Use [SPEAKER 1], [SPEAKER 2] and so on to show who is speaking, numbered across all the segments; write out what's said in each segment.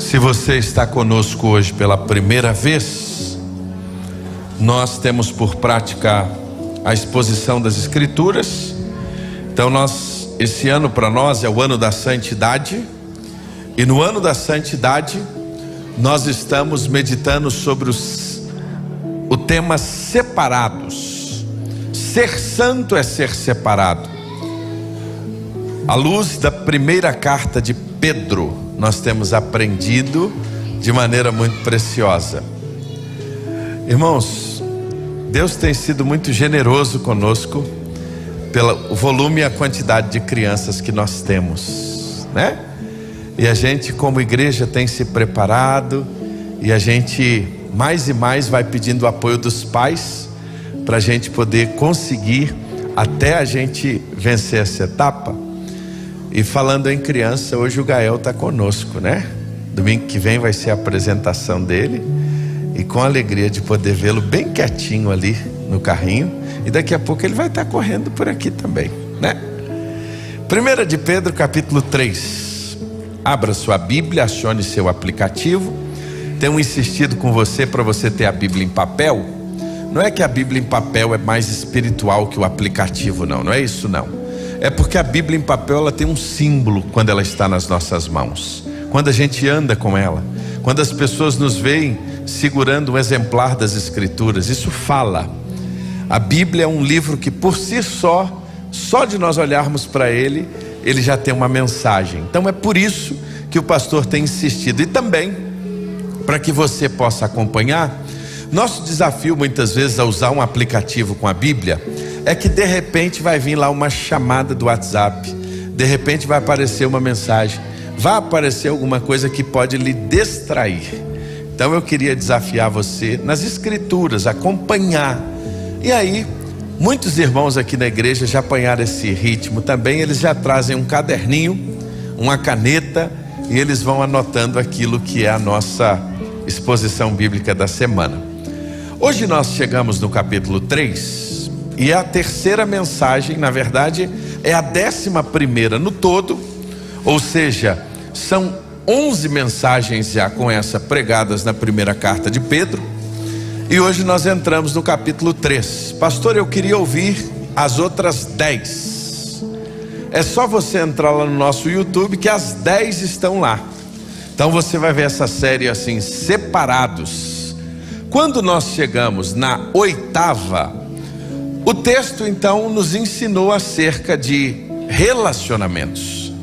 [SPEAKER 1] Se você está conosco hoje pela primeira vez, nós temos por prática a exposição das Escrituras. Então esse ano para nós é o ano da santidade. E no ano da santidade, nós estamos meditando sobre o tema separados. Ser santo é ser separado. À luz da primeira carta de Pedro, nós temos aprendido de maneira muito preciosa. Irmãos, Deus tem sido muito generoso conosco pelo volume e a quantidade de crianças que nós temos, né? E a gente como igreja tem se preparado, e a gente mais e mais vai pedindo o apoio dos pais para a gente poder conseguir até a gente vencer essa etapa. E falando em criança, hoje o Gael está conosco, né? Domingo que vem vai ser a apresentação dele, e com a alegria de poder vê-lo bem quietinho ali no carrinho, e daqui a pouco ele vai estar correndo por aqui também, né? 1 de Pedro capítulo 3. Abra sua Bíblia, acione seu aplicativo. Tenho insistido com você para você ter a Bíblia em papel. Não é que a Bíblia em papel é mais espiritual que o aplicativo, não é isso não. É porque a Bíblia em papel, ela tem um símbolo quando ela está nas nossas mãos, quando a gente anda com ela, quando as pessoas nos veem segurando um exemplar das Escrituras. Isso fala. A Bíblia é um livro que por si só de nós olharmos para ele já tem uma mensagem. Então é por isso que o pastor tem insistido. E também para que você possa acompanhar, nosso desafio muitas vezes a usar um aplicativo com a Bíblia é que de repente vai vir lá uma chamada do WhatsApp, de repente vai aparecer uma mensagem, vai aparecer alguma coisa que pode lhe distrair. Então eu queria desafiar você nas Escrituras, acompanhar. E aí, muitos irmãos aqui na igreja já apanharam esse ritmo também. Eles já trazem um caderninho, uma caneta, e eles vão anotando aquilo que é a nossa exposição bíblica da semana. Hoje nós chegamos no capítulo 3, e é a terceira mensagem, na verdade é a 11ª no todo, ou seja, são 11 mensagens já com essa pregadas na primeira carta de Pedro. E hoje nós entramos no capítulo 3. Pastor, eu queria ouvir as outras 10. É só você entrar lá no nosso YouTube que as 10 estão lá. Então você vai ver essa série assim, separados. Quando nós chegamos na 8ª, o texto então nos ensinou acerca de relacionamentos.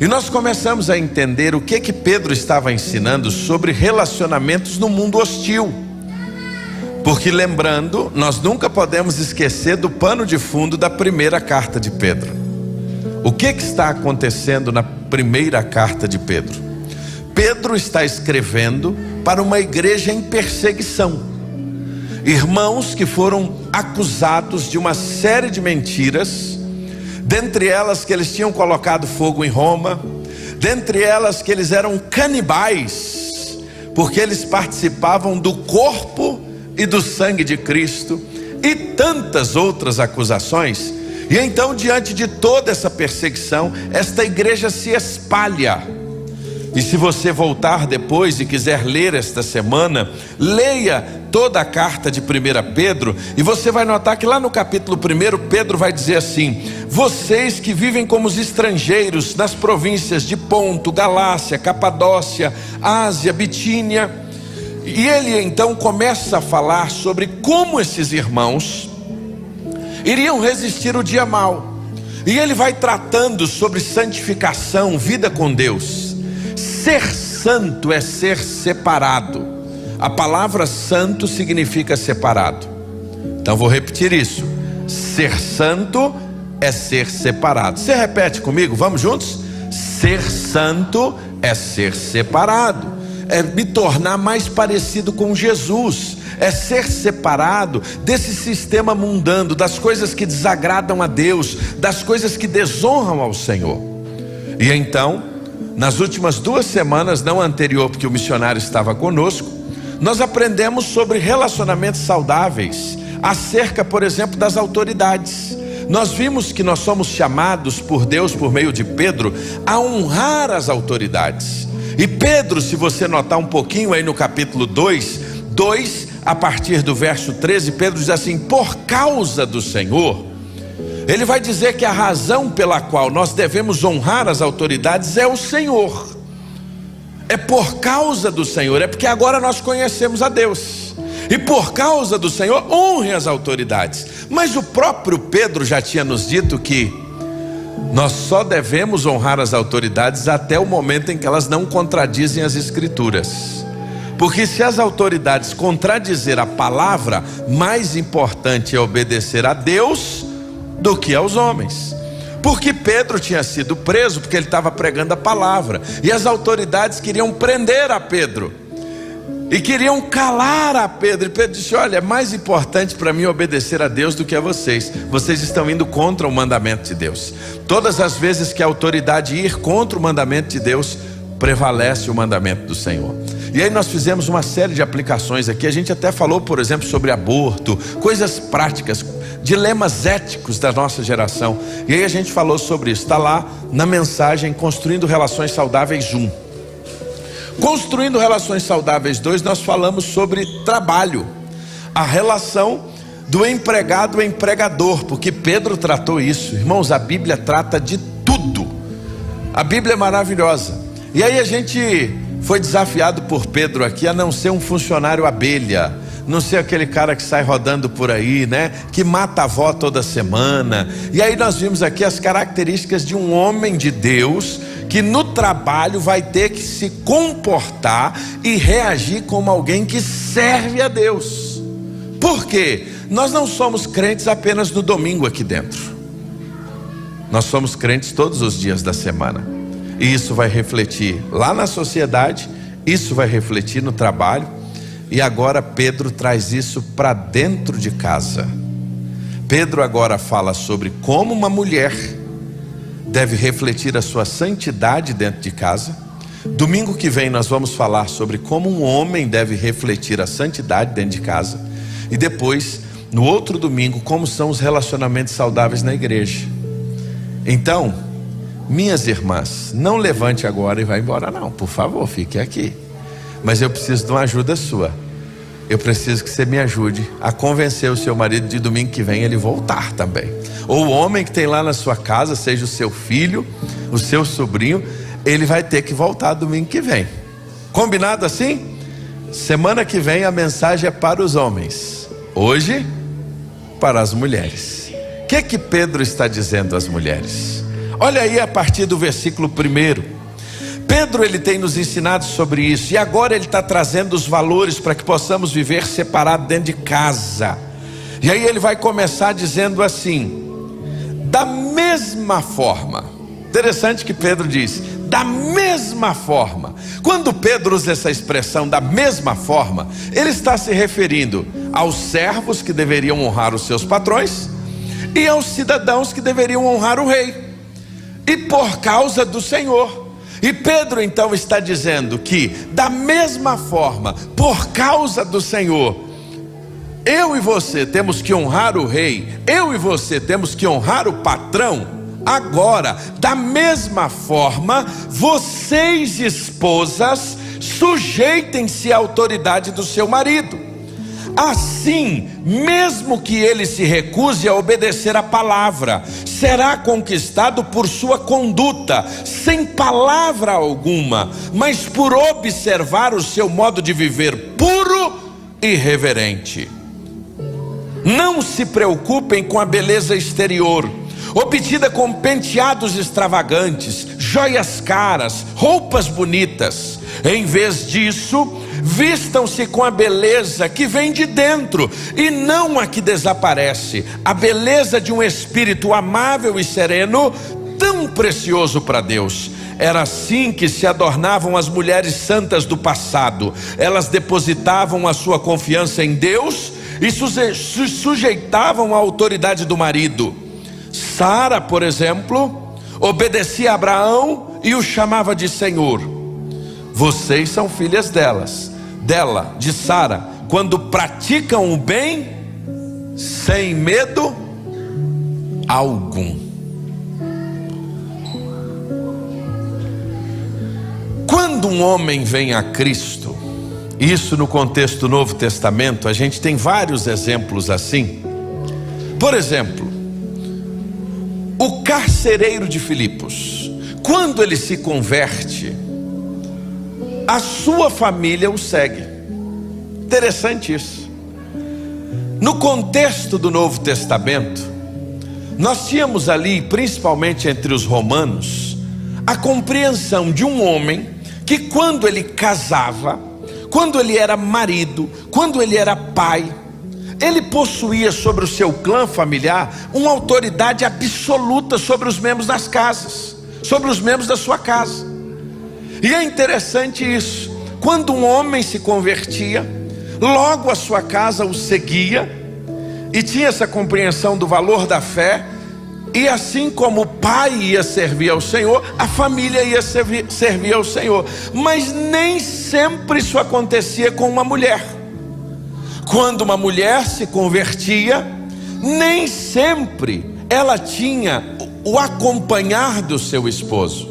[SPEAKER 1] E nós começamos a entender o que Pedro estava ensinando sobre relacionamentos no mundo hostil. Porque lembrando, nós nunca podemos esquecer do pano de fundo da primeira carta de Pedro. O que está acontecendo na primeira carta de Pedro? Pedro está escrevendo para uma igreja em perseguição. Irmãos que foram acusados de uma série de mentiras, dentre elas que eles tinham colocado fogo em Roma, dentre elas que eles eram canibais, porque eles participavam do corpo e do sangue de Cristo, e tantas outras acusações. E então, diante de toda essa perseguição, esta igreja se espalha. E se você voltar depois e quiser ler esta semana, leia toda a carta de 1 Pedro, e você vai notar que lá no capítulo 1, Pedro vai dizer assim: vocês que vivem como os estrangeiros nas províncias de Ponto, Galácia, Capadócia, Ásia, Bitínia. E ele então começa a falar sobre como esses irmãos iriam resistir o dia mau. E ele vai tratando sobre santificação, vida com Deus. Ser santo é ser separado. A palavra santo significa separado. Então vou repetir isso. Ser santo é ser separado. Você repete comigo, vamos juntos? Ser santo é ser separado. É me tornar mais parecido com Jesus. É ser separado desse sistema mundano, das coisas que desagradam a Deus, das coisas que desonram ao Senhor. E então, nas últimas 2 semanas, não anterior, porque o missionário estava conosco, nós aprendemos sobre relacionamentos saudáveis, acerca, por exemplo, das autoridades. Nós vimos que nós somos chamados por Deus, por meio de Pedro, a honrar as autoridades. E Pedro, se você notar um pouquinho aí no capítulo 2, a partir do verso 13, Pedro diz assim: por causa do Senhor. Ele vai dizer que a razão pela qual nós devemos honrar as autoridades é o Senhor. É por causa do Senhor, é porque agora nós conhecemos a Deus. E por causa do Senhor, honre as autoridades. Mas o próprio Pedro já tinha nos dito que nós só devemos honrar as autoridades até o momento em que elas não contradizem as Escrituras. Porque se as autoridades contradizer a palavra, mais importante é obedecer a Deus do que aos homens. Porque Pedro tinha sido preso porque ele estava pregando a palavra, e as autoridades queriam prender a Pedro e queriam calar a Pedro. E Pedro disse: olha, é mais importante para mim obedecer a Deus do que a vocês. Vocês estão indo contra o mandamento de Deus. Todas as vezes que a autoridade ir contra o mandamento de Deus, prevalece o mandamento do Senhor. E aí nós fizemos uma série de aplicações aqui. A gente até falou, por exemplo, sobre aborto, coisas práticas, dilemas éticos da nossa geração. E aí a gente falou sobre isso. Está lá na mensagem Construindo Relações Saudáveis 1. Construindo Relações Saudáveis 2, nós falamos sobre trabalho, a relação do empregado e empregador, porque Pedro tratou isso. Irmãos, a Bíblia trata de tudo. A Bíblia é maravilhosa. E aí a gente foi desafiado por Pedro aqui a não ser um funcionário abelha, não ser aquele cara que sai rodando por aí, né? Que mata a avó toda semana. E aí nós vimos aqui as características de um homem de Deus que no trabalho vai ter que se comportar e reagir como alguém que serve a Deus. Por quê? Nós não somos crentes apenas no domingo aqui dentro. Nós somos crentes todos os dias da semana. E isso vai refletir lá na sociedade, isso vai refletir no trabalho. E agora Pedro traz isso para dentro de casa. Pedro agora fala sobre como uma mulher deve refletir a sua santidade dentro de casa. Domingo que vem nós vamos falar sobre como um homem deve refletir a santidade dentro de casa. E depois, no outro domingo, como são os relacionamentos saudáveis na igreja. Então, minhas irmãs, não levante agora e vá embora não, por favor, fique aqui. Mas eu preciso de uma ajuda sua. Eu preciso que você me ajude a convencer o seu marido de domingo que vem ele voltar também. Ou o homem que tem lá na sua casa, seja o seu filho, o seu sobrinho, ele vai ter que voltar domingo que vem. Combinado assim? Semana que vem a mensagem é para os homens, hoje para as mulheres. O que Pedro está dizendo às mulheres? Olha aí a partir do versículo 1. Pedro, ele tem nos ensinado sobre isso, e agora ele está trazendo os valores para que possamos viver separado dentro de casa. E aí ele vai começar dizendo assim: da mesma forma. Interessante que Pedro diz, da mesma forma. Quando Pedro usa essa expressão, da mesma forma, ele está se referindo aos servos que deveriam honrar os seus patrões e aos cidadãos que deveriam honrar o rei, e por causa do Senhor. E Pedro então está dizendo que da mesma forma, por causa do Senhor, eu e você temos que honrar o rei, eu e você temos que honrar o patrão. Agora, da mesma forma, vocês esposas, sujeitem-se à autoridade do seu marido. Assim, mesmo que ele se recuse a obedecer a palavra, será conquistado por sua conduta, sem palavra alguma, mas por observar o seu modo de viver puro e reverente. Não se preocupem com a beleza exterior, obtida com penteados extravagantes, joias caras, roupas bonitas. Em vez disso, vistam-se com a beleza que vem de dentro e não a que desaparece, a beleza de um espírito amável e sereno, tão precioso para Deus. Era assim que se adornavam as mulheres santas do passado. Elas depositavam a sua confiança em Deus e se sujeitavam à autoridade do marido. Sara, por exemplo, obedecia a Abraão e o chamava de Senhor. Vocês são filhas de Sara, quando praticam o bem sem medo algum. Quando Quando um homem vem a Cristo, isso no contexto do Novo Testamento, a gente tem vários exemplos assim. Por exemplo, o carcereiro de Filipos, quando ele se converte, a sua família o segue. Interessante isso. No contexto do Novo Testamento, nós tínhamos ali, principalmente entre os romanos, a compreensão de um homem que quando ele casava, quando ele era marido, quando ele era pai, ele possuía sobre o seu clã familiar uma autoridade absoluta sobre os membros das casas, sobre os membros da sua casa. E é interessante isso, quando um homem se convertia, logo a sua casa o seguia, e tinha essa compreensão do valor da fé. E assim como o pai ia servir ao Senhor, a família ia servir ao Senhor. Mas nem sempre isso acontecia com uma mulher. Quando uma mulher se convertia, nem sempre ela tinha o acompanhar do seu esposo.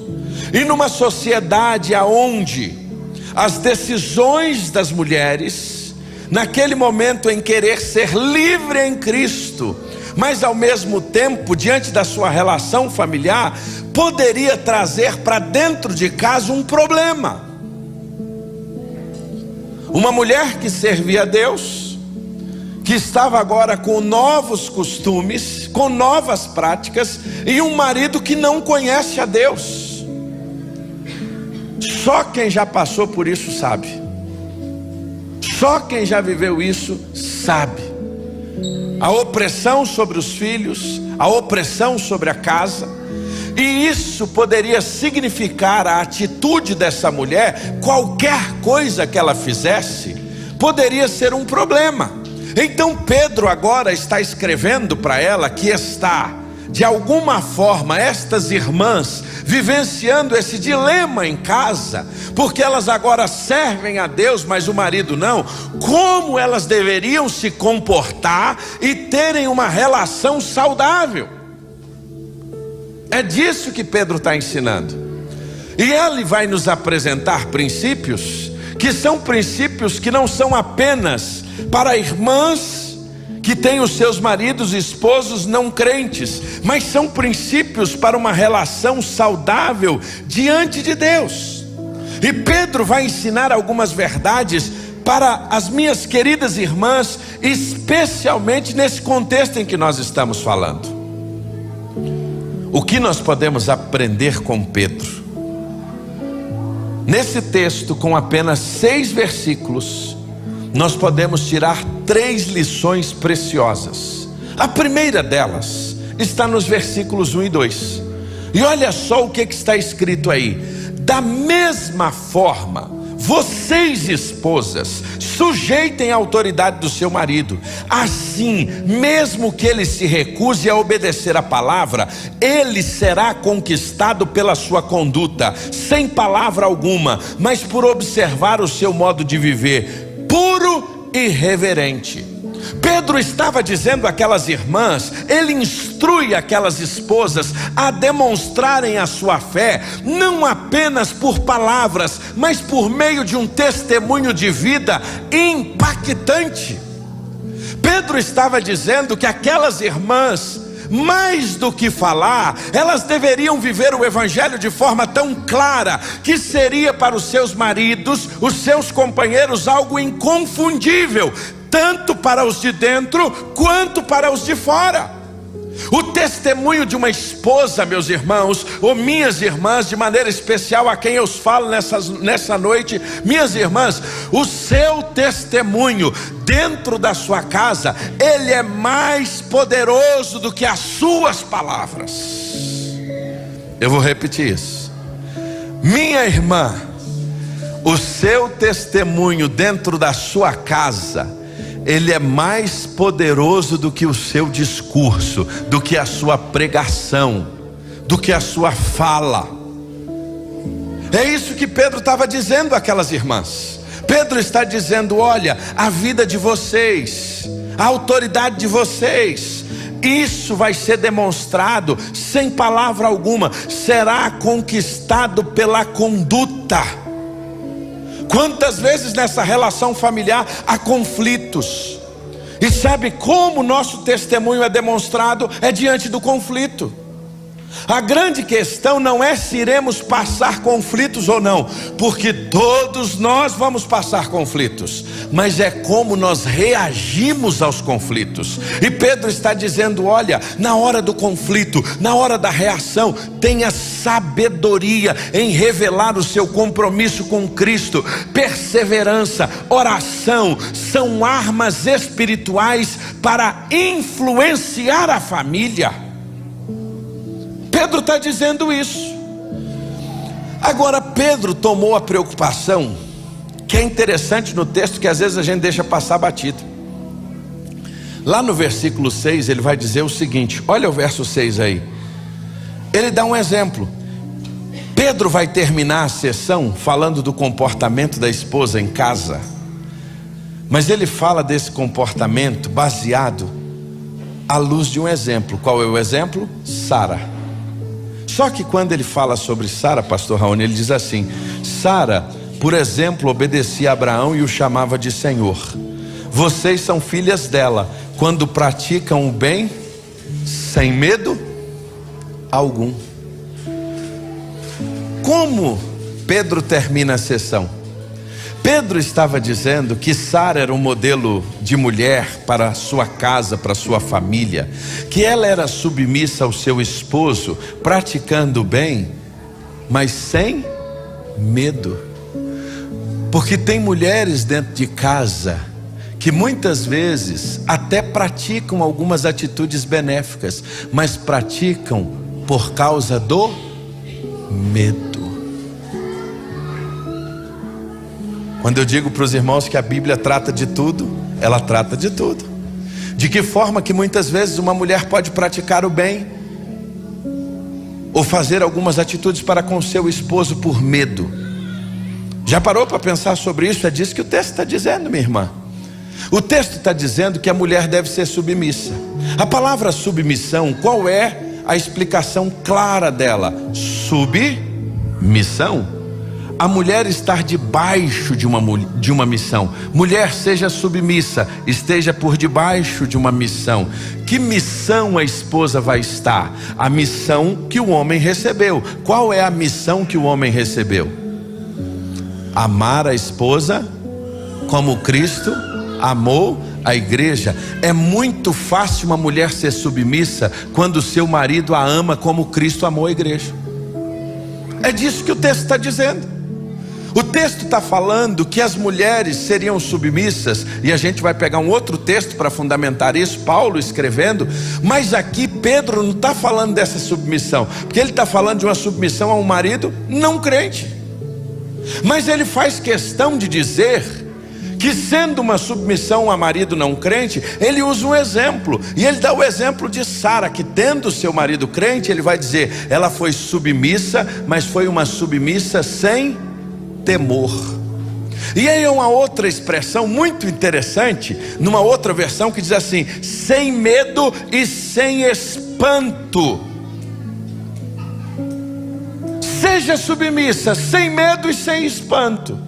[SPEAKER 1] E numa sociedade onde as decisões das mulheres, naquele momento em querer ser livre em Cristo, mas ao mesmo tempo, diante da sua relação familiar, poderia trazer para dentro de casa um problema. Uma mulher que servia a Deus, que estava agora com novos costumes, com novas práticas, e um marido que não conhece a Deus. Só quem já passou por isso sabe. Só quem já viveu isso sabe. A opressão sobre os filhos, a opressão sobre a casa. E isso poderia significar a atitude dessa mulher, qualquer coisa que ela fizesse, poderia ser um problema. Então Pedro agora está escrevendo para ela que está, de alguma forma, estas irmãs vivenciando esse dilema em casa, porque elas agora servem a Deus, mas o marido não. Como elas deveriam se comportar e terem uma relação saudável? É disso que Pedro está ensinando. E ele vai nos apresentar princípios que são princípios que não são apenas para irmãs que têm os seus maridos e esposos não crentes, mas são princípios para uma relação saudável diante de Deus. E Pedro vai ensinar algumas verdades para as minhas queridas irmãs, especialmente nesse contexto em que nós estamos falando. O que nós podemos aprender com Pedro? Nesse texto, com apenas 6 versículos, nós podemos tirar 3 lições preciosas. A primeira delas está nos versículos 1 e 2. E olha só o que está escrito aí: da mesma forma, vocês esposas, sujeitem a autoridade do seu marido. Assim, mesmo que ele se recuse a obedecer a palavra, ele será conquistado pela sua conduta, sem palavra alguma, mas por observar o seu modo de viver puro e reverente. Pedro estava dizendo àquelas irmãs, ele instrui aquelas esposas a demonstrarem a sua fé, não apenas por palavras, mas por meio de um testemunho de vida impactante. Pedro estava dizendo que aquelas irmãs, mais do que falar, elas deveriam viver o evangelho de forma tão clara, que seria para os seus maridos, os seus companheiros, algo inconfundível, tanto para os de dentro, quanto para os de fora. O testemunho de uma esposa, meus irmãos, ou minhas irmãs, de maneira especial a quem eu falo nessa noite, minhas irmãs, o seu testemunho dentro da sua casa, ele é mais poderoso do que as suas palavras. Eu vou repetir isso. Minha irmã, o seu testemunho dentro da sua casa, ele é mais poderoso do que o seu discurso, do que a sua pregação, do que a sua fala. É isso que Pedro estava dizendo àquelas irmãs. Pedro está dizendo: olha, a vida de vocês, a autoridade de vocês, isso vai ser demonstrado sem palavra alguma, será conquistado pela conduta. Quantas vezes nessa relação familiar há conflitos? E sabe como o nosso testemunho é demonstrado? É diante do conflito. A grande questão não é se iremos passar conflitos ou não, porque todos nós vamos passar conflitos, mas é como nós reagimos aos conflitos. E Pedro está dizendo: olha, na hora do conflito, na hora da reação, tenha sabedoria em revelar o seu compromisso com Cristo. Perseverança, oração são armas espirituais para influenciar a família. Pedro está dizendo isso. Agora, Pedro tomou a preocupação, que é interessante no texto, que às vezes a gente deixa passar batido. Lá no versículo 6 ele vai dizer o seguinte, olha o verso 6 aí. Ele dá um exemplo. Pedro vai terminar a sessão falando do comportamento da esposa em casa, mas ele fala desse comportamento baseado à luz de um exemplo. Qual é o exemplo? Sara. Só que quando ele fala sobre Sara, pastor Raoni, ele diz assim: Sara, por exemplo, obedecia a Abraão e o chamava de Senhor. Vocês são filhas dela quando praticam o bem sem medo algum. Como Pedro termina a sessão? Pedro estava dizendo que Sara era um modelo de mulher para sua casa, para sua família, que ela era submissa ao seu esposo, praticando o bem, mas sem medo. Porque tem mulheres dentro de casa que muitas vezes até praticam algumas atitudes benéficas, mas praticam por causa do medo. Quando eu digo para os irmãos que a Bíblia trata de tudo, ela trata de tudo. De que forma que muitas vezes uma mulher pode praticar o bem, ou fazer algumas atitudes para com seu esposo por medo. Já parou para pensar sobre isso? É disso que o texto está dizendo, minha irmã. O texto está dizendo que a mulher deve ser submissa. A palavra submissão, qual é a explicação clara dela? Submissão. A mulher estar debaixo de uma missão. Mulher, seja submissa, esteja por debaixo de uma missão. Que missão a esposa vai estar? A missão que o homem recebeu. Qual é a missão que o homem recebeu? Amar a esposa como Cristo amou a igreja. É muito fácil uma mulher ser submissa quando o seu marido a ama como Cristo amou a igreja. É disso que o texto está dizendo. O texto está falando que as mulheres seriam submissas, e a gente vai pegar um outro texto para fundamentar isso, Paulo escrevendo, mas aqui Pedro não está falando dessa submissão, porque ele está falando de uma submissão a um marido não crente. Mas ele faz questão de dizer que, sendo uma submissão a marido não crente, ele usa um exemplo, e ele dá o exemplo de Sara, que tendo seu marido crente, ele vai dizer, ela foi submissa, mas foi uma submissa sem temor. E aí é uma outra expressão muito interessante, numa outra versão, que diz assim: sem medo e sem espanto. Seja submissa, sem medo e sem espanto.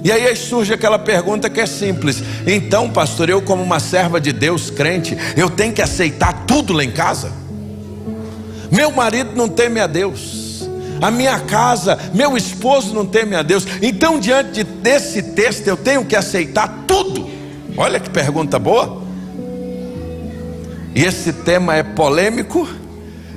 [SPEAKER 1] E aí surge aquela pergunta que é simples: então, pastor, eu como uma serva de Deus crente, eu tenho que aceitar tudo lá em casa? Meu marido não teme a Deus, a minha casa, meu esposo não teme a Deus, então diante desse texto eu tenho que aceitar tudo? Olha que pergunta boa. E esse tema é polêmico,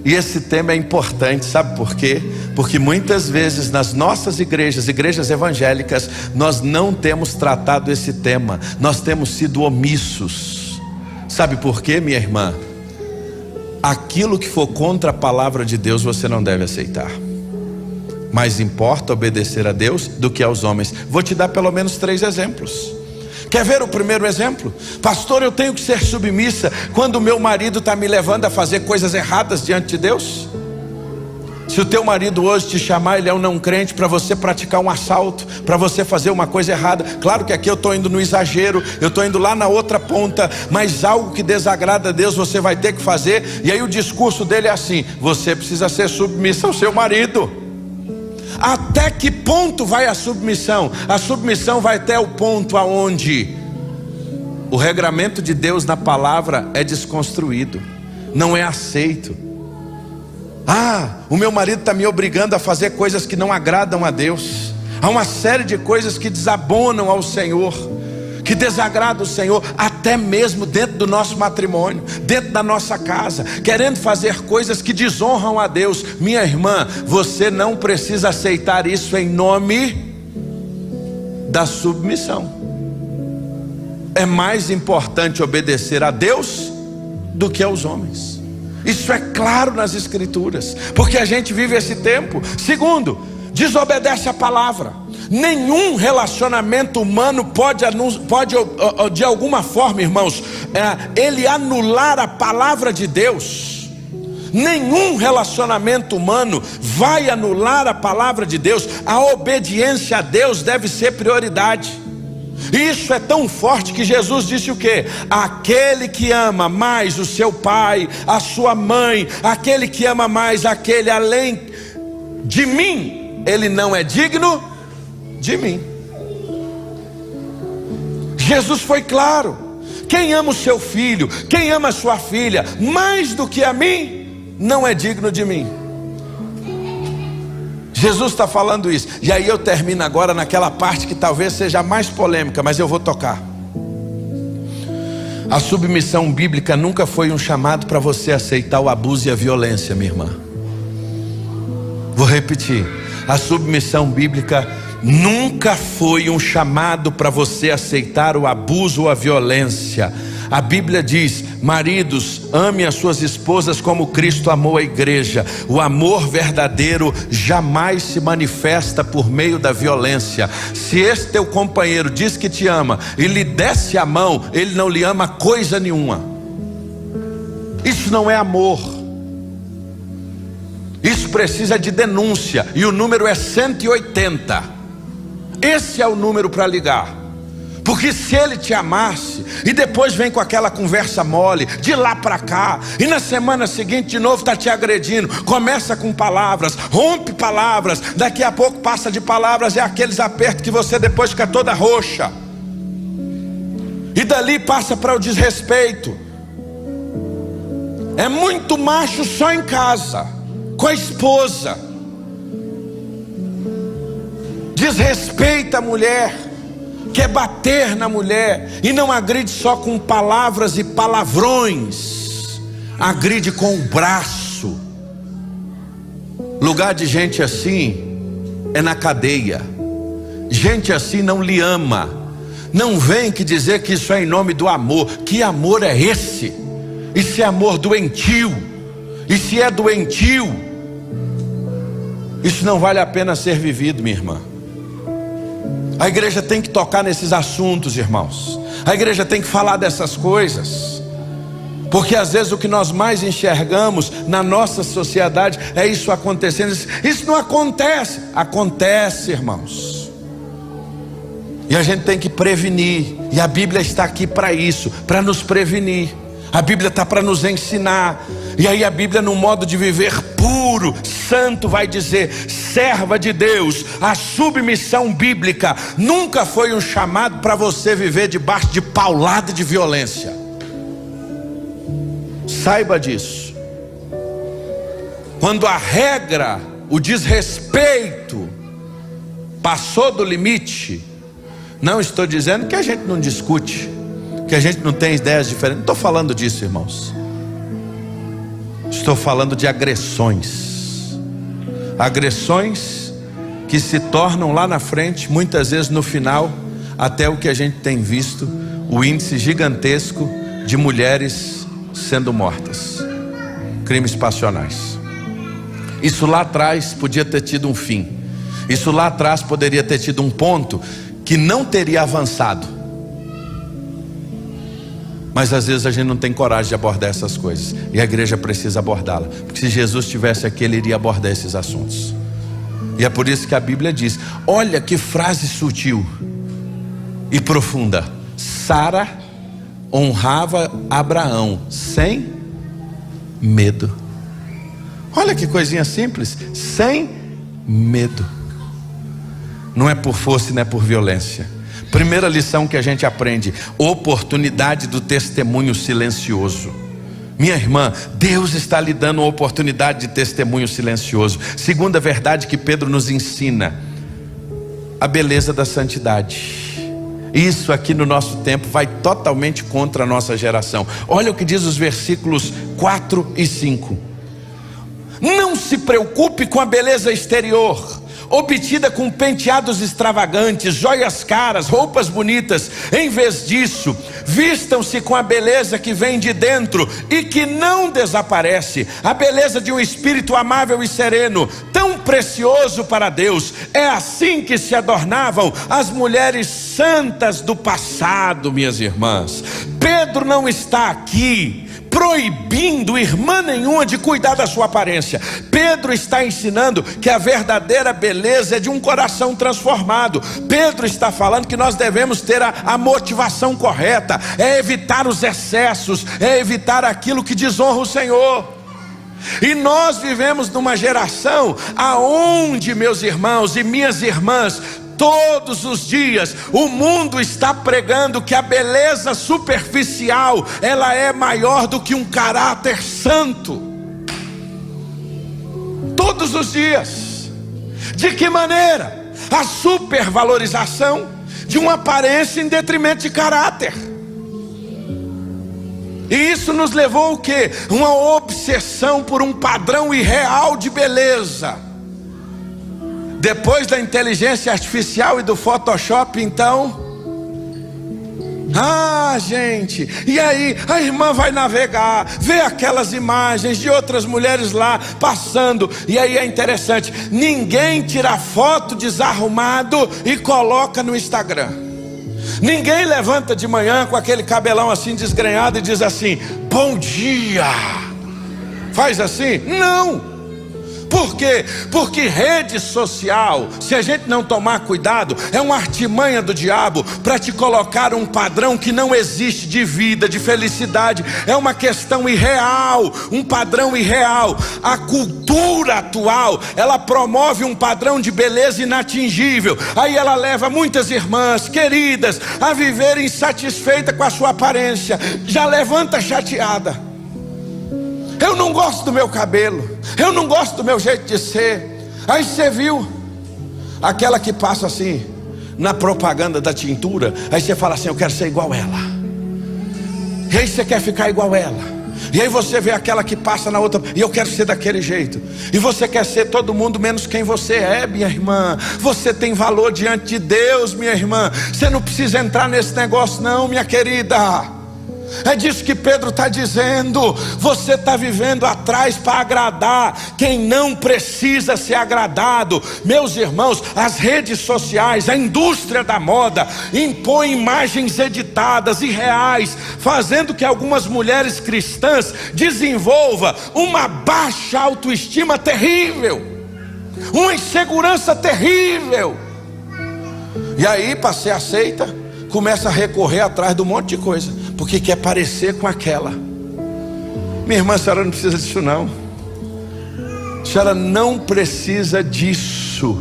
[SPEAKER 1] e esse tema é importante, sabe por quê? Porque muitas vezes nas nossas igrejas evangélicas, nós não temos tratado esse tema, nós temos sido omissos. Sabe por quê, minha irmã? Aquilo que for contra a palavra de Deus você não deve aceitar. Mais importa obedecer a Deus do que aos homens. Vou te dar pelo menos 3 exemplos. Quer ver o primeiro exemplo? Pastor, eu tenho que ser submissa quando o meu marido está me levando a fazer coisas erradas diante de Deus? Se o teu marido hoje te chamar, ele é um não crente, para você praticar um assalto, para você fazer uma coisa errada, claro que aqui eu estou indo no exagero, eu estou indo lá na outra ponta, mas algo que desagrada a Deus você vai ter que fazer. E aí o discurso dele é assim: você precisa ser submissa ao seu marido. Até que ponto vai a submissão? A submissão vai até o ponto aonde o regramento de Deus na palavra é desconstruído, não é aceito. O meu marido está me obrigando a fazer coisas que não agradam a Deus. Há uma série de coisas que desabonam ao Senhor, que desagrada o Senhor, até mesmo dentro do nosso matrimônio, dentro da nossa casa, querendo fazer coisas que desonram a Deus. Minha irmã, você não precisa aceitar isso em nome da submissão. É mais importante obedecer a Deus do que aos homens. Isso é claro nas Escrituras, porque a gente vive esse tempo. Segundo, desobedece a palavra. Nenhum relacionamento humano pode de alguma forma, irmãos, ele anular a palavra de Deus. Nenhum relacionamento humano vai anular a palavra de Deus. A obediência a Deus deve ser prioridade. Isso é tão forte que Jesus disse o quê? Aquele que ama mais o seu pai, a sua mãe, aquele que ama mais aquele além de mim, ele não é digno de mim. Jesus foi claro: quem ama o seu filho, quem ama a sua filha mais do que a mim, não é digno de mim. Jesus está falando isso. E aí eu termino agora naquela parte que talvez seja a mais polêmica, mas eu vou tocar. A submissão bíblica nunca foi um chamado para você aceitar o abuso e a violência, minha irmã. Vou repetir: a submissão bíblica nunca foi um chamado para você aceitar o abuso ou a violência. A Bíblia diz: maridos, amem as suas esposas como Cristo amou a igreja. O amor verdadeiro jamais se manifesta por meio da violência. Se esse teu companheiro diz que te ama e lhe desce a mão, ele não lhe ama coisa nenhuma. Isso não é amor. Isso precisa de denúncia, e o número é 180. Esse é o número para ligar. Porque se ele te amasse e depois vem com aquela conversa mole, de lá para cá, e na semana seguinte de novo está te agredindo, começa com palavras, rompe palavras, daqui a pouco passa de palavras, é aqueles apertos que você depois fica toda roxa, e dali passa para o desrespeito. É muito macho só em casa, com a esposa, desrespeita a mulher, quer bater na mulher, e não agride só com palavras e palavrões, agride com o braço. Lugar de gente assim é na cadeia. Gente assim não lhe ama. Não vem que dizer que isso é em nome do amor. Que amor é esse? Isso é amor doentio. E se é doentio, isso não vale a pena ser vivido, minha irmã. A igreja tem que tocar nesses assuntos, irmãos. A igreja tem que falar dessas coisas, porque às vezes o que nós mais enxergamos na nossa sociedade é isso acontecendo. Isso não acontece. Acontece, irmãos. E a gente tem que prevenir. E a Bíblia está aqui para isso, para nos prevenir. A Bíblia está para nos ensinar. E aí a Bíblia, no modo de viver puro, santo, vai dizer: serva de Deus, a submissão bíblica nunca foi um chamado para você viver debaixo de paulada de violência. Saiba disso. Quando a regra, o desrespeito passou do limite, não estou dizendo que a gente não discute, que a gente não tem ideias diferentes. Não estou falando disso, irmãos. Estou falando de agressões. Agressões que se tornam lá na frente, muitas vezes no final, até o que a gente tem visto, o índice gigantesco de mulheres sendo mortas. Crimes passionais. Isso lá atrás podia ter tido um fim. Isso lá atrás poderia ter tido um ponto que não teria avançado. Mas às vezes a gente não tem coragem de abordar essas coisas, e a igreja precisa abordá-la, porque se Jesus estivesse aqui, ele iria abordar esses assuntos. E é por isso que a Bíblia diz: olha que frase sutil e profunda. Sara honrava Abraão sem medo. Olha que coisinha simples, sem medo. não é por força e não é por violência. Primeira lição que a gente aprende: oportunidade do testemunho silencioso. Minha irmã, Deus está lhe dando uma oportunidade de testemunho silencioso. Segunda verdade que Pedro nos ensina: a beleza da santidade. Isso aqui no nosso tempo vai totalmente contra a nossa geração. Olha o que diz os versículos 4 e 5. Não se preocupe com a beleza exterior, obtida com penteados extravagantes, joias caras, roupas bonitas. Em vez disso, vistam-se com a beleza que vem de dentro e que não desaparece, a beleza de um espírito amável e sereno, tão precioso para Deus. É assim que se adornavam as mulheres santas do passado, minhas irmãs. Pedro não está aqui proibindo irmã nenhuma de cuidar da sua aparência. Pedro está ensinando que a verdadeira beleza é de um coração transformado. Pedro está falando que nós devemos ter a motivação correta, é evitar os excessos, é evitar aquilo que desonra o Senhor. E nós vivemos numa geração aonde, meus irmãos e minhas irmãs, todos os dias o mundo está pregando que a beleza superficial, ela é maior do que um caráter santo. Todos os dias. De que maneira? A supervalorização de uma aparência em detrimento de caráter. E isso nos levou o quê? Uma obsessão por um padrão irreal de beleza. Depois da inteligência artificial e do Photoshop, então, gente, e aí a irmã vai navegar, vê aquelas imagens de outras mulheres lá passando, e aí é interessante, ninguém tira foto desarrumado e coloca no Instagram. Ninguém levanta de manhã com aquele cabelão assim desgrenhado e diz assim: bom dia. Faz assim? Não. Por quê? Porque rede social, se a gente não tomar cuidado, é uma artimanha do diabo para te colocar um padrão que não existe de vida, de felicidade. É uma questão irreal, um padrão irreal. A cultura atual, ela promove um padrão de beleza inatingível. Aí ela leva muitas irmãs queridas a viver insatisfeita com a sua aparência. Já levanta chateada: eu não gosto do meu cabelo, eu não gosto do meu jeito de ser. Aí você viu aquela que passa assim na propaganda da tintura, aí você fala assim: eu quero ser igual ela. E aí você quer ficar igual ela. E aí você vê aquela que passa na outra: e eu quero ser daquele jeito. E você quer ser todo mundo menos quem você é, minha irmã. Você tem valor diante de Deus, minha irmã. Você não precisa entrar nesse negócio não, minha querida. É disso que Pedro está dizendo. Você está vivendo atrás para agradar quem não precisa ser agradado. Meus irmãos, as redes sociais, a indústria da moda impõe imagens editadas e reais, fazendo que algumas mulheres cristãs desenvolvam uma baixa autoestima terrível, uma insegurança terrível. E aí, para ser aceita, começa a recorrer atrás de um monte de coisa, porque quer parecer com aquela. Minha irmã, a senhora não precisa disso não. A senhora não precisa disso.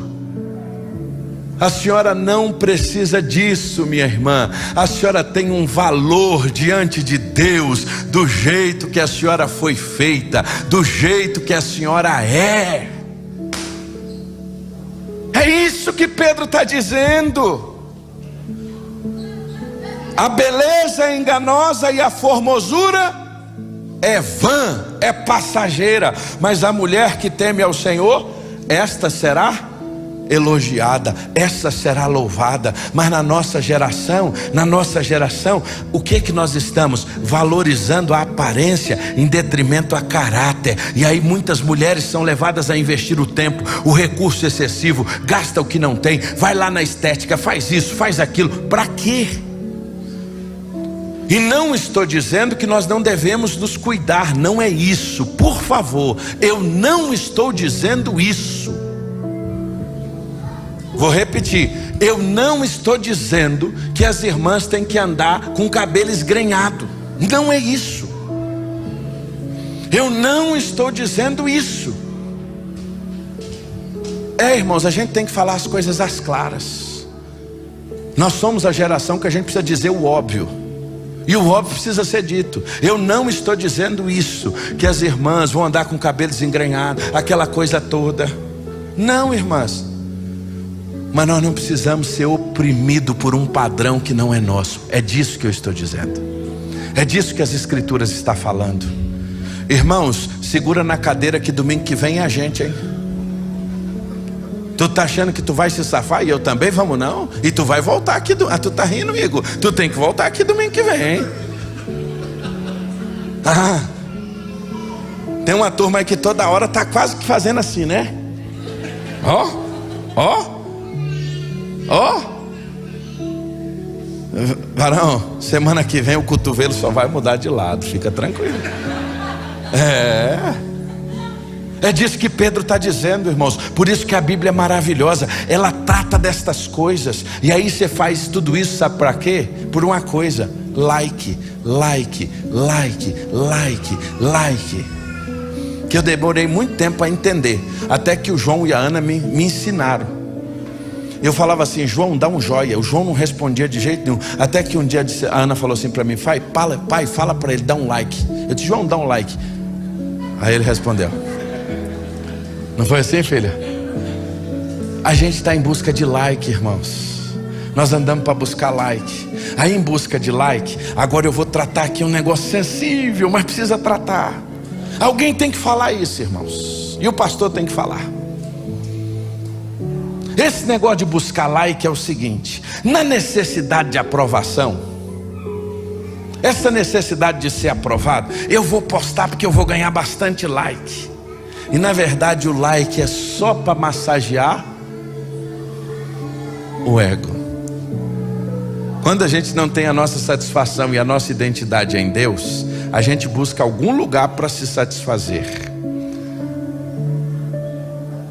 [SPEAKER 1] A senhora não precisa disso, minha irmã. A senhora tem um valor diante de Deus, do jeito que a senhora foi feita, do jeito que a senhora é. É isso que Pedro está dizendo. A beleza é enganosa e a formosura é vã, é passageira. Mas a mulher que teme ao Senhor, esta será elogiada, essa será louvada. Mas na nossa geração, o que nós estamos? Valorizando a aparência em detrimento a caráter. E aí muitas mulheres são levadas a investir o tempo, o recurso excessivo, gasta o que não tem, vai lá na estética, faz isso, faz aquilo. Para quê? E não estou dizendo que nós não devemos nos cuidar, não é isso, por favor, eu não estou dizendo isso. Vou repetir, eu não estou dizendo que as irmãs têm que andar com o cabelo esgrenhado, não é isso. Eu não estou dizendo isso. Irmãos, a gente tem que falar as coisas às claras. Nós somos a geração que a gente precisa dizer o óbvio, e o óbvio precisa ser dito. Eu não estou dizendo isso, que as irmãs vão andar com o cabelo desengrenhado, aquela coisa toda. Não, irmãs. Mas nós não precisamos ser oprimidos por um padrão que não é nosso. É disso que eu estou dizendo. É disso que as escrituras estão falando. Irmãos, segura na cadeira que domingo que vem é a gente, hein? Tu tá achando que tu vai se safar? E eu também, vamos não? E tu vai voltar aqui, tu tá rindo, Igor? Tu tem que voltar aqui domingo que vem, hein? Tem uma turma aí que toda hora tá quase que fazendo assim, né? Ó. Varão, semana que vem o cotovelo só vai mudar de lado, fica tranquilo. É disso que Pedro está dizendo, irmãos. Por isso que a Bíblia é maravilhosa. Ela trata destas coisas. E aí você faz tudo isso, sabe para quê? Por uma coisa: like. Que eu demorei muito tempo a entender, até que o João e a Ana me ensinaram. Eu falava assim: João, dá um joia. O João não respondia de jeito nenhum. Até que um dia a Ana falou assim para mim: pai, fala para ele, dá um like. Eu disse: João, dá um like. Aí ele respondeu. Não foi assim, filha? A gente está em busca de like, irmãos. Nós andamos para buscar like. Aí em busca de like, agora eu vou tratar aqui um negócio sensível, mas precisa tratar. Alguém tem que falar isso, irmãos. E o pastor tem que falar. Esse negócio de buscar like é o seguinte: na necessidade de aprovação, essa necessidade de ser aprovado, eu vou postar porque eu vou ganhar bastante like. E na verdade o like é só para massagear o ego. Quando a gente não tem a nossa satisfação e a nossa identidade em Deus, a gente busca algum lugar para se satisfazer.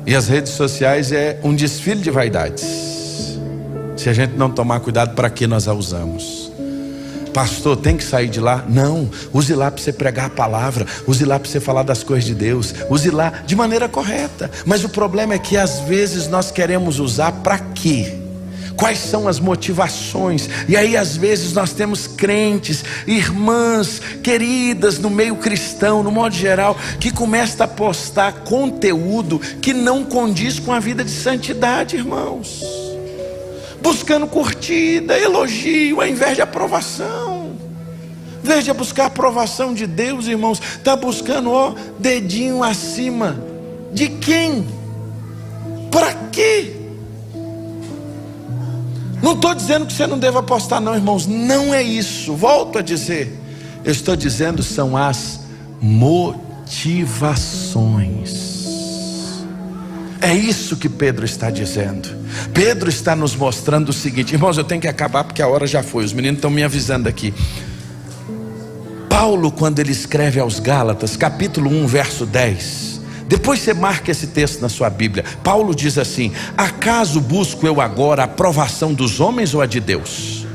[SPEAKER 1] E as redes sociais é um desfile de vaidades. Se a gente não tomar cuidado, para que nós a usamos? Pastor, tem que sair de lá? Não, use lá para você pregar a palavra, use lá para você falar das coisas de Deus, use lá de maneira correta. Mas o problema é que às vezes nós queremos usar para quê? Quais são as motivações? E aí às vezes nós temos crentes, irmãs queridas no meio cristão, no modo geral, que começam a postar conteúdo que não condiz com a vida de santidade, irmãos. Buscando curtida, elogio, ao invés de aprovação. Em vez de buscar a aprovação de Deus, irmãos, está buscando dedinho acima. De quem? Para quê? Não estou dizendo que você não deva postar não, irmãos. Não é isso. Volto a dizer. Eu estou dizendo são as motivações. É isso que Pedro está dizendo. Pedro está nos mostrando o seguinte. Irmãos, eu tenho que acabar porque a hora já foi. Os meninos estão me avisando aqui. Paulo, quando ele escreve aos Gálatas, capítulo 1, verso 10. Depois você marca esse texto na sua Bíblia. Paulo diz assim: acaso busco eu agora a aprovação dos homens ou a de Deus?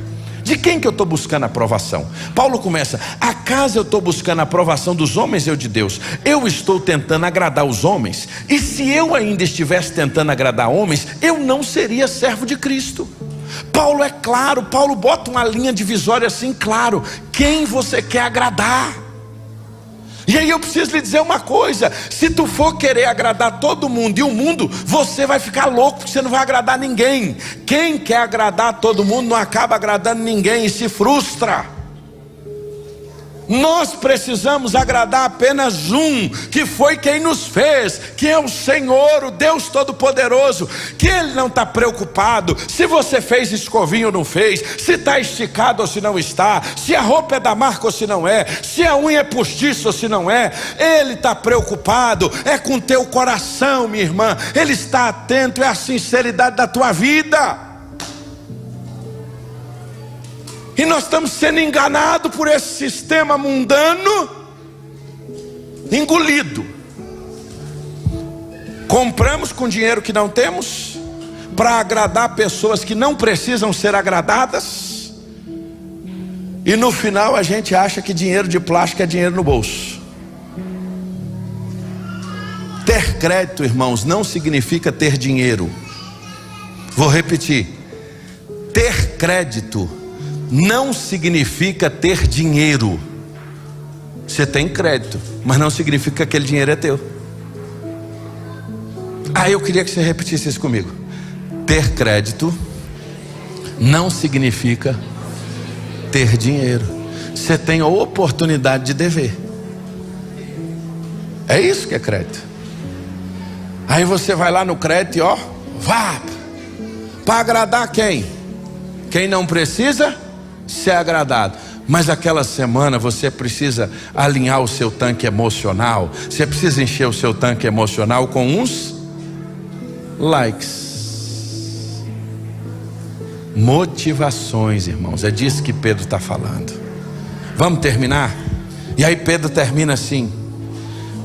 [SPEAKER 1] De quem que eu estou buscando a aprovação? Paulo começa: acaso eu estou buscando a aprovação dos homens ou de Deus? Eu estou tentando agradar os homens. E se eu ainda estivesse tentando agradar homens, eu não seria servo de Cristo. Paulo é claro, Paulo bota uma linha divisória assim, claro: quem você quer agradar? E aí eu preciso lhe dizer uma coisa: se tu for querer agradar todo mundo e o mundo, você vai ficar louco, porque você não vai agradar ninguém. Quem quer agradar todo mundo não acaba agradando ninguém e se frustra. Nós precisamos agradar apenas um, que foi quem nos fez, que é o Senhor, o Deus Todo-Poderoso, que Ele não está preocupado se você fez escovinho ou não fez, se está esticado ou se não está, se a roupa é da marca ou se não é, se a unha é postiça ou se não é. Ele está preocupado é com o teu coração, minha irmã. Ele está atento, é a sinceridade da tua vida. E nós estamos sendo enganados por esse sistema mundano, engolido. Compramos com dinheiro que não temos, para agradar pessoas que não precisam ser agradadas. E no final a gente acha que dinheiro de plástico é dinheiro no bolso. Ter crédito, irmãos, não significa ter dinheiro. Vou repetir. Ter crédito não significa ter dinheiro. Você tem crédito, mas não significa que aquele dinheiro é teu. Eu queria que você repetisse isso comigo. Ter crédito não significa ter dinheiro. Você tem a oportunidade de dever. É isso que é crédito. Aí você vai lá no crédito e vá. Para agradar quem? Quem não precisa ser agradado. Mas aquela semana você precisa alinhar o seu tanque emocional. Você precisa encher o seu tanque emocional com uns likes, motivações, irmãos. É disso que Pedro está falando. Vamos terminar? E aí Pedro termina assim.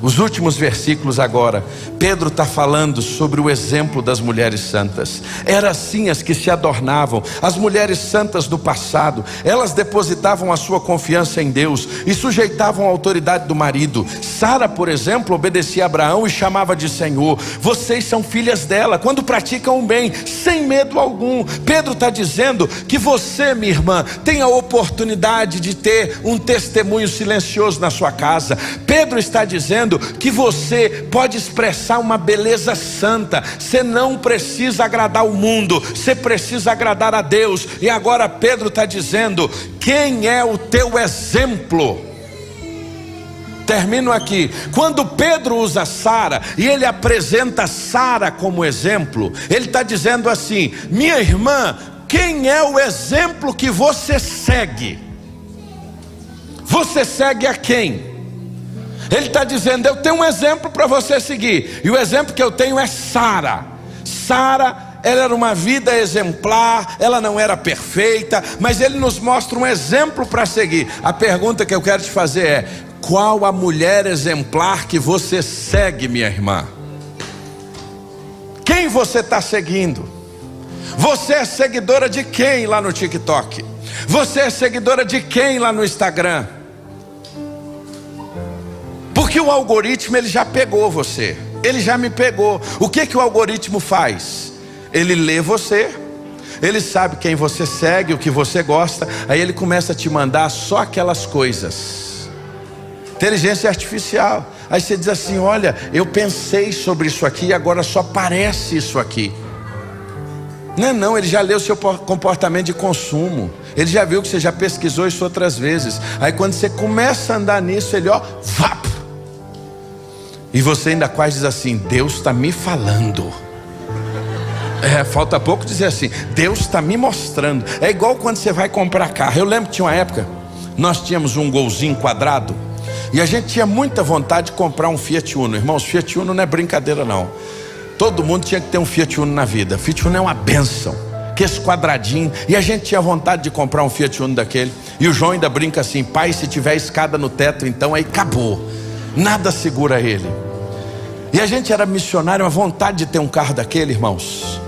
[SPEAKER 1] Os últimos versículos agora, Pedro está falando sobre o exemplo das mulheres santas. Eram assim as que se adornavam, as mulheres santas do passado. Elas depositavam a sua confiança em Deus e sujeitavam a autoridade do marido. Sara, por exemplo, obedecia a Abraão e chamava de Senhor. Vocês são filhas dela quando praticam o bem, sem medo algum. Pedro está dizendo que você, minha irmã, tem a oportunidade de ter um testemunho silencioso na sua casa. Pedro está dizendo que você pode expressar uma beleza santa. Você não precisa agradar o mundo, você precisa agradar a Deus. E agora Pedro está dizendo: quem é o teu exemplo? Termino aqui. Quando Pedro usa Sara e ele apresenta Sara como exemplo, ele está dizendo assim: minha irmã, quem é o exemplo que você segue? Você segue a quem? Ele está dizendo: eu tenho um exemplo para você seguir. E o exemplo que eu tenho é Sara. Sara, ela era uma vida exemplar. Ela não era perfeita, mas ele nos mostra um exemplo para seguir. A pergunta que eu quero te fazer é: qual a mulher exemplar que você segue, minha irmã? Quem você está seguindo? Você é seguidora de quem lá no TikTok? Você é seguidora de quem lá no Instagram? Porque o algoritmo, ele já pegou você. Ele já me pegou. O que o algoritmo faz? Ele lê você, ele sabe quem você segue, o que você gosta. Aí ele começa a te mandar só aquelas coisas. Inteligência artificial. Aí você diz assim: olha, eu pensei sobre isso aqui e agora só parece isso aqui. Não, ele já leu o seu comportamento de consumo. Ele já viu que você já pesquisou isso outras vezes. Aí quando você começa a andar nisso, ele vap! E você ainda quase diz assim: Deus está me falando. Falta pouco dizer assim: Deus está me mostrando. É igual quando você vai comprar carro. Eu lembro que tinha uma época, nós tínhamos um Golzinho quadrado e a gente tinha muita vontade de comprar um Fiat Uno. Irmãos, Fiat Uno não é brincadeira não. Todo mundo tinha que ter um Fiat Uno na vida. Fiat Uno é uma bênção, que esse quadradinho. E a gente tinha vontade de comprar um Fiat Uno daquele. E o João ainda brinca assim: pai, se tiver escada no teto, então aí acabou, nada segura ele. E a gente era missionário, uma vontade de ter um carro daquele, irmãos.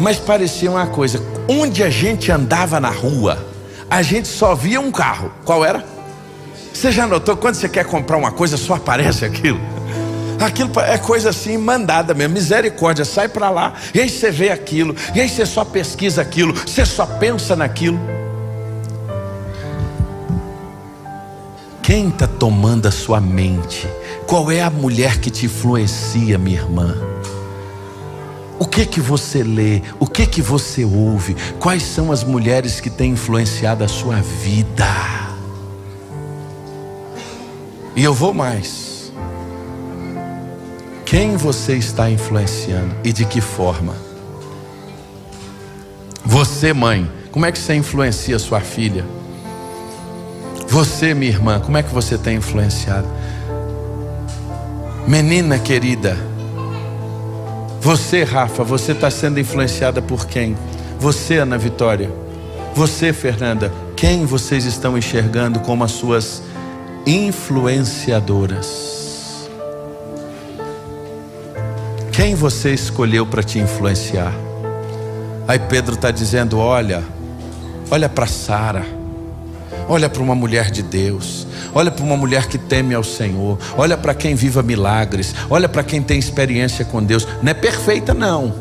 [SPEAKER 1] Mas parecia uma coisa: onde a gente andava na rua, a gente só via um carro. Qual era? Você já notou, quando você quer comprar uma coisa, só aparece aquilo? Aquilo é coisa assim, mandada mesmo, misericórdia, sai para lá. E aí você vê aquilo, e aí você só pesquisa aquilo, você só pensa naquilo. Quem está tomando a sua mente? Qual é a mulher que te influencia, minha irmã? O que você lê? O que você ouve? Quais são as mulheres que têm influenciado a sua vida? E eu vou mais: quem você está influenciando e de que forma? Você, mãe, como é que você influencia sua filha? Você, minha irmã, como é que você tem influenciado? Menina querida, você, Rafa, você está sendo influenciada por quem? Você, Ana Vitória, você, Fernanda, quem vocês estão enxergando como as suas influenciadoras? Quem você escolheu para te influenciar? Aí Pedro está dizendo: olha para Sara. Olha para uma mulher de Deus, olha para uma mulher que teme ao Senhor, olha para quem viva milagres, olha para quem tem experiência com Deus. Não é perfeita não,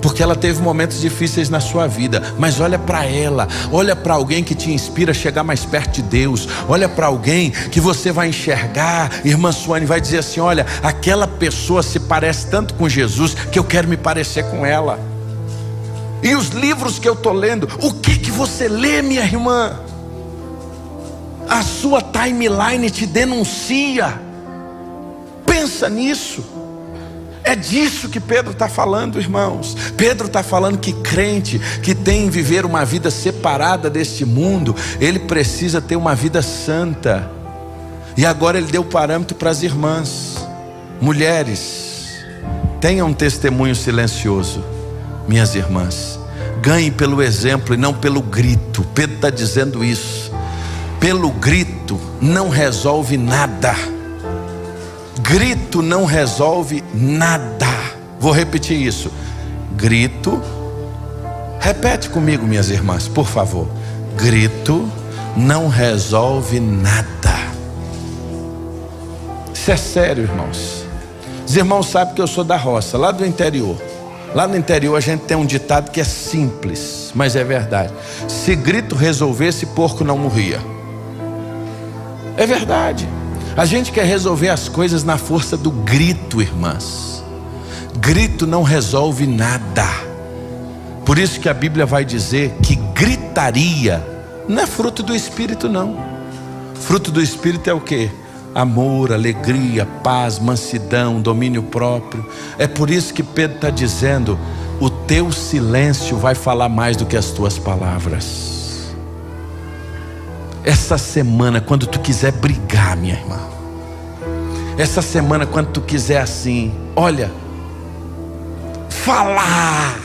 [SPEAKER 1] porque ela teve momentos difíceis na sua vida, mas olha para ela, olha para alguém que te inspira a chegar mais perto de Deus, olha para alguém que você vai enxergar, irmã Suane vai dizer assim: olha, aquela pessoa se parece tanto com Jesus que eu quero me parecer com ela. E os livros que eu estou lendo, o que você lê, minha irmã? A sua timeline te denuncia. Pensa nisso. É disso que Pedro está falando, irmãos. Pedro está falando que crente que tem em viver uma vida separada deste mundo, ele precisa ter uma vida santa. E agora ele deu parâmetro para as irmãs. Mulheres, tenham um testemunho silencioso. Minhas irmãs, ganhem pelo exemplo e não pelo grito. Pedro está dizendo isso. Pelo grito não resolve nada. Grito não resolve nada. Vou repetir isso. Grito, repete comigo, minhas irmãs, por favor. Grito não resolve nada. Isso é sério, irmãos. Os irmãos sabem que eu sou da roça, lá do interior. Lá no interior a gente tem um ditado que é simples, mas é verdade. Se grito resolvesse, porco não morria. É verdade. A gente quer resolver as coisas na força do grito, irmãs. Grito não resolve nada. Por isso que a Bíblia vai dizer que gritaria não é fruto do Espírito, não. Fruto do Espírito é o quê? Amor, alegria, paz, mansidão, domínio próprio. É por isso que Pedro está dizendo: o teu silêncio vai falar mais do que as tuas palavras. Essa semana, quando tu quiser brigar, minha irmã, essa semana, quando tu quiser assim, olha, falar,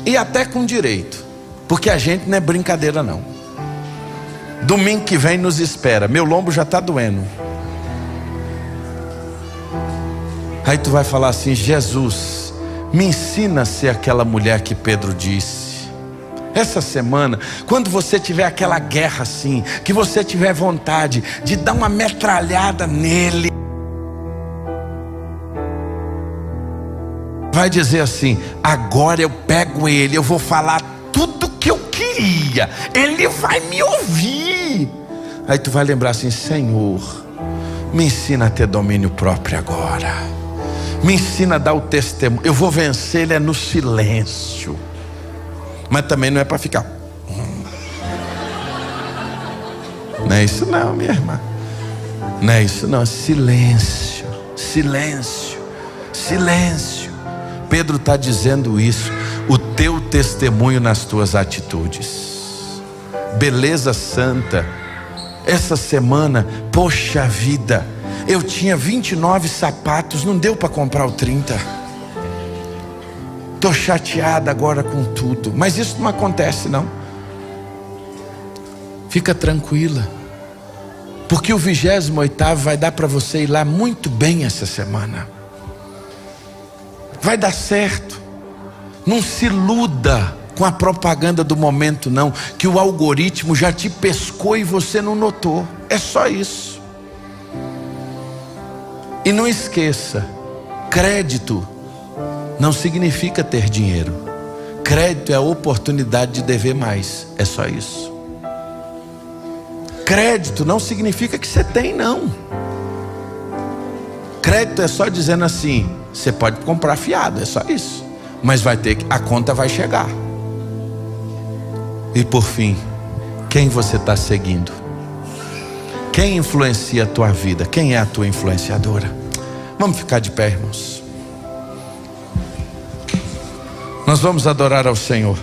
[SPEAKER 1] e até com direito, porque a gente não é brincadeira não. Domingo que vem nos espera, meu lombo já está doendo. Aí tu vai falar assim: Jesus, me ensina a ser aquela mulher que Pedro disse. Essa semana, quando você tiver aquela guerra assim, que você tiver vontade de dar uma metralhada nele, vai dizer assim: agora eu pego ele, eu vou falar tudo que eu queria, ele vai me ouvir. Aí tu vai lembrar assim: Senhor, me ensina a ter domínio próprio agora, me ensina a dar o testemunho. Eu vou vencer ele no silêncio. Mas também não é para ficar. Não é isso não, minha irmã. Não é isso não. Silêncio, silêncio, silêncio. Pedro está dizendo isso. O teu testemunho nas tuas atitudes. Beleza santa. Essa semana, poxa vida, eu tinha 29 sapatos, não deu para comprar o 30. Estou chateada agora com tudo, mas isso não acontece não. Fica tranquila, porque o 28º vai dar para você ir lá muito bem essa semana. Vai dar certo. Não se iluda com a propaganda do momento não, que o algoritmo já te pescou e você não notou. É só isso. E não esqueça, crédito não significa ter dinheiro. Crédito é a oportunidade de dever mais. É só isso. Crédito não significa que você tem, não. Crédito é só dizendo assim: você pode comprar fiado, é só isso. Mas vai ter que, a conta vai chegar. E por fim, quem você está seguindo? Quem influencia a tua vida? Quem é a tua influenciadora? Vamos ficar de pé, irmãos. Nós vamos adorar ao Senhor.